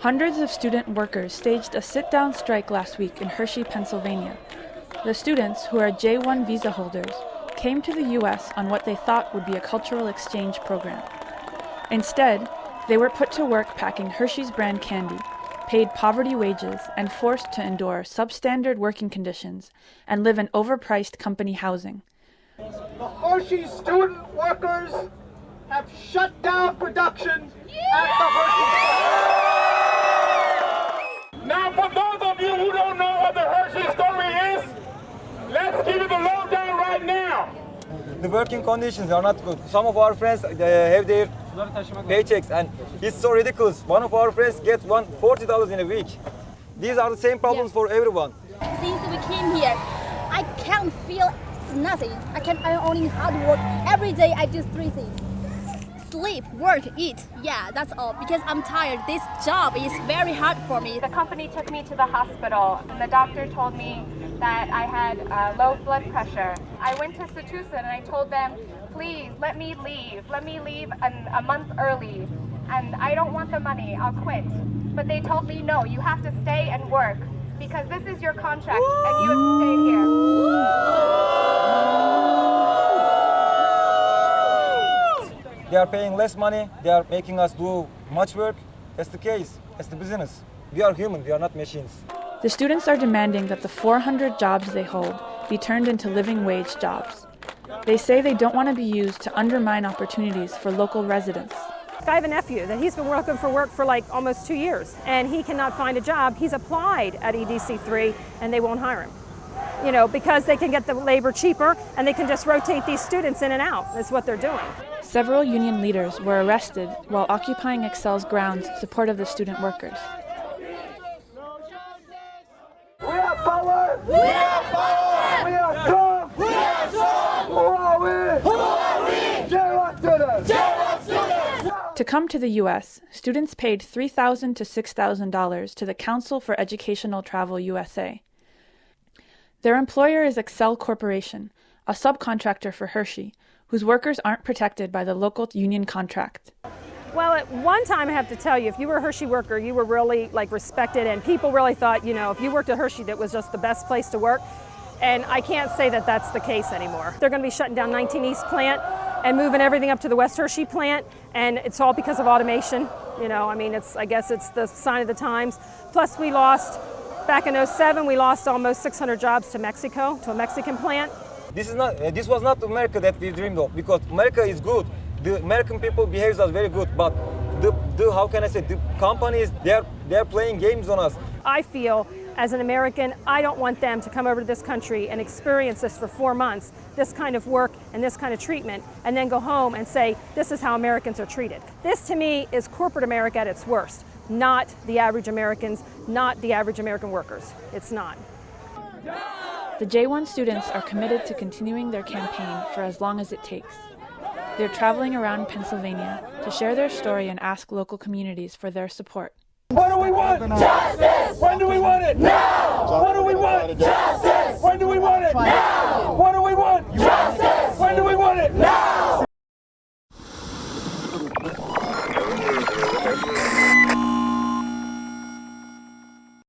Hundreds of student workers staged a sit-down strike last week in Hershey, Pennsylvania. The students, who are J-1 visa holders, came to the U.S. on what they thought would be a cultural exchange program. Instead, they were put to work packing Hershey's brand candy, paid poverty wages, and forced to endure substandard working conditions and live in overpriced company housing. The Hershey student workers have shut down production at the Hershey. Now, for those of you who don't know what the Hershey story is, let's give it the lowdown right now. The working conditions are not good. Some of our friends have their paychecks, and it's so ridiculous. One of our friends gets $40 in a week. These are the same problems for everyone. Since we came here, I can't feel nothing. I only hard work. Every day I do three things. Sleep, work, eat. Yeah, that's all. Because I'm tired. This job is very hard for me. The company took me to the hospital, and the doctor told me that I had low blood pressure. I went to Satusa and I told them, please let me leave. Let me leave a month early. And I don't want the money. I'll quit. But they told me, no, you have to stay and work because this is your contract and you have to stay here. They are paying less money, they are making us do much work. That's the case, that's the business. We are human, we are not machines. The students are demanding that the 400 jobs they hold be turned into living wage jobs. They say they don't want to be used to undermine opportunities for local residents. I have a nephew that he's been looking for work for like almost 2 years, and he cannot find a job. He's applied at EDC3 and they won't hire him. You know, because they can get the labor cheaper and they can just rotate these students in and out. That's what they're doing. Several union leaders were arrested while occupying Excel's grounds in support of the student workers. We have power! We have power! We are strong! We are strong! Who are we? Who are we? J-1 students! J-1 students! To come to the U.S., students paid $3,000 to $6,000 to the Council for Educational Travel USA. Their employer is Hersheys Corporation, a subcontractor for Hershey, whose workers aren't protected by the local union contract. Well, at one time, I have to tell you, if you were a Hershey worker, you were really respected, and people really thought, if you worked at Hershey, that was just the best place to work. And I can't say that that's the case anymore. They're going to be shutting down 19 East plant and moving everything up to the West Hershey plant, and it's all because of automation. I guess it's the sign of the times. Plus, we lost, back in 2007, we lost almost 600 jobs to Mexico, to a Mexican plant. This was not America that we dreamed of, because America is good. The American people behaves us very good, but the companies, they're playing games on us. I feel, as an American, I don't want them to come over to this country and experience this for 4 months, this kind of work and this kind of treatment, and then go home and say, this is how Americans are treated. This, to me, is corporate America at its worst, not the average Americans, not the average American workers. It's not. The J-1 students are committed to continuing their campaign for as long as it takes. They're traveling around Pennsylvania to share their story and ask local communities for their support. What do we want? Justice! When do we want it? Now! What do we want? Justice! When do we want it? Now!